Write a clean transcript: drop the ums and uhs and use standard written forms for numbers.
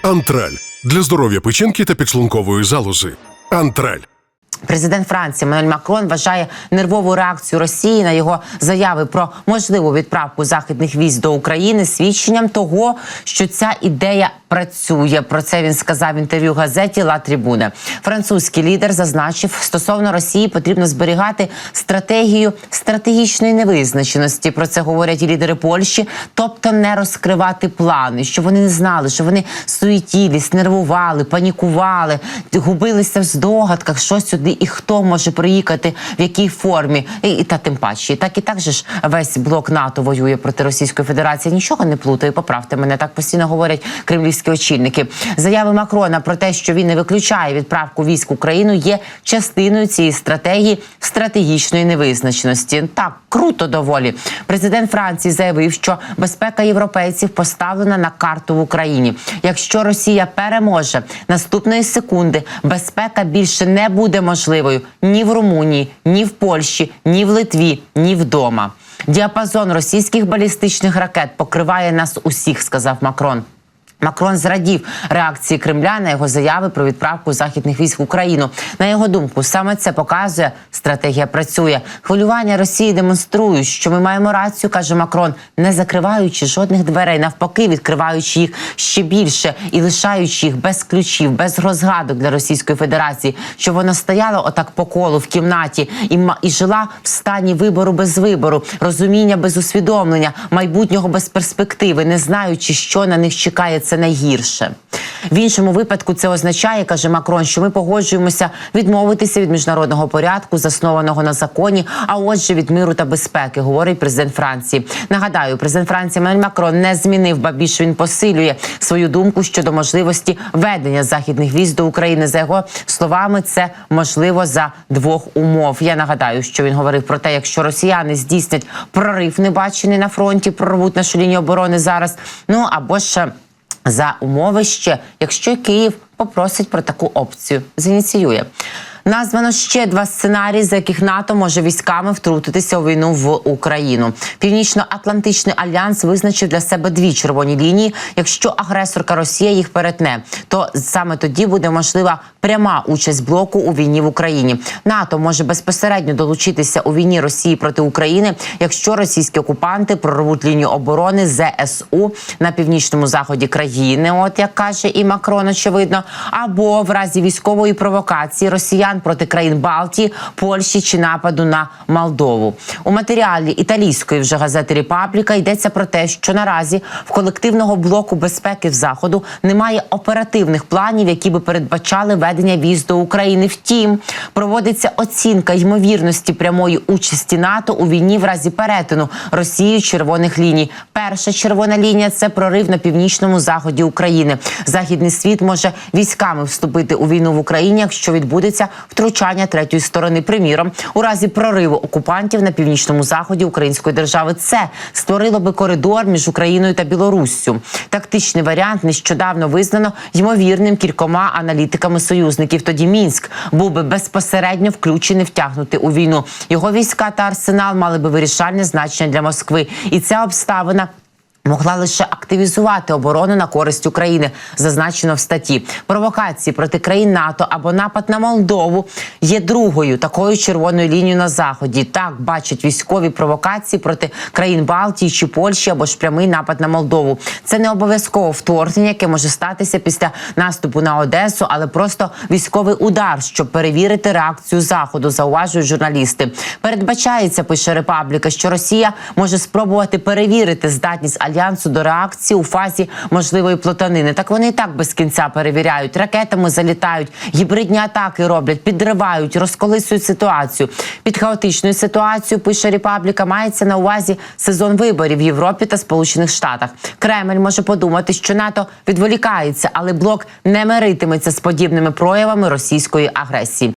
Антраль – для здоров'я печінки та підшлункової залози. Антраль. Президент Франції Еммануель Макрон вважає нервову реакцію Росії на його заяви про можливу відправку західних військ до України свідченням того, що ця ідея працює. Про це він сказав в інтерв'ю газеті «Ла Трибуна». Французький лідер зазначив, стосовно Росії потрібно зберігати стратегію стратегічної невизначеності. Про це говорять і лідери Польщі, тобто не розкривати плани, що вони не знали, що вони суетілись, нервували, панікували, губилися в здогадках, що сюди і хто може приїхати, в якій формі. Та тим паче. Так же ж весь блок НАТО воює проти Російської Федерації. Нічого не плутаю, поправте мене, так постійно говорять кремлівські очільники. Заяви Макрона про те, що він не виключає відправку військ в Україну, є частиною цієї стратегії стратегічної невизначеності. Так, круто доволі. Президент Франції заявив, що безпека європейців поставлена на карту в Україні. Якщо Росія переможе, наступної секунди безпека більше не буде можливою ні в Румунії, ні в Польщі, ні в Литві, ні вдома. Діапазон російських балістичних ракет покриває нас усіх, сказав Макрон. Макрон зрадів реакції Кремля на його заяви про відправку західних військ в Україну. На його думку, саме це показує, стратегія працює. Хвилювання Росії демонструють, що ми маємо рацію, каже Макрон, не закриваючи жодних дверей, навпаки, відкриваючи їх ще більше і лишаючи їх без ключів, без розгадок для Російської Федерації, що вона стояла отак по колу в кімнаті і жила в стані вибору без вибору, розуміння без усвідомлення, майбутнього без перспективи, не знаючи, що на них чекає. Це найгірше. В іншому випадку це означає, каже Макрон, що ми погоджуємося відмовитися від міжнародного порядку, заснованого на законі, а отже від миру та безпеки, говорить президент Франції. Нагадаю, президент Франції Еммануель Макрон не змінив, ба більше він посилює свою думку щодо можливості ведення західних військ до України. За його словами, це можливо за двох умов. Я нагадаю, що він говорив про те, якщо росіяни здійснять прорив небачений на фронті, прорвуть нашу лінію оборони зараз, або ж за умови ще, якщо Київ попросить про таку опцію, зініціює. Названо ще два сценарії, за яких НАТО може військами втрутитися у війну в Україну. Північно-Атлантичний альянс визначив для себе дві червоні лінії. Якщо агресорка Росія їх перетне, то саме тоді буде можлива пряма участь блоку у війні в Україні. НАТО може безпосередньо долучитися у війні Росії проти України, якщо російські окупанти прорвуть лінію оборони ЗСУ на північному заході країни, от як каже і Макрон, очевидно, або в разі військової провокації росіян проти країн Балтії, Польщі чи нападу на Молдову. У матеріалі італійської вже газети «Репабліка» йдеться про те, що наразі в колективного блоку безпеки в Заходу немає оперативних планів, які би передбачали ведення військ до України. Втім, проводиться оцінка ймовірності прямої участі НАТО у війні в разі перетину Росією червоних ліній. Перша червона лінія – це прорив на північному заході України. Західний світ може військами вступити у війну в Україні, якщо відбудеться втручання третьої сторони. Приміром, у разі прориву окупантів на північному заході української держави. Це створило би коридор між Україною та Білоруссю. Тактичний варіант нещодавно визнано ймовірним кількома аналітиками союзників. Тоді Мінськ був би безпосередньо включений, втягнутий у війну. Його війська та арсенал мали би вирішальне значення для Москви. І ця обставина могла лише активізувати оборону на користь України, зазначено в статті. Провокації проти країн НАТО або напад на Молдову є другою такою червоною лінією на Заході. Так бачать військові провокації проти країн Балтії чи Польщі або ж прямий напад на Молдову. Це не обов'язково вторгнення, яке може статися після наступу на Одесу, але просто військовий удар, щоб перевірити реакцію Заходу, зауважують журналісти. Передбачається, пише «Репабліка», що Росія може спробувати перевірити здатність Альянсу до реакції у фазі можливої плутанини. Так вони і так без кінця перевіряють. Ракетами залітають, гібридні атаки роблять, підривають, розколисують ситуацію. Під хаотичною ситуацією, пише «Репабліка», мається на увазі сезон виборів в Європі та Сполучених Штатах. Кремль може подумати, що НАТО відволікається, але блок не миритиметься з подібними проявами російської агресії.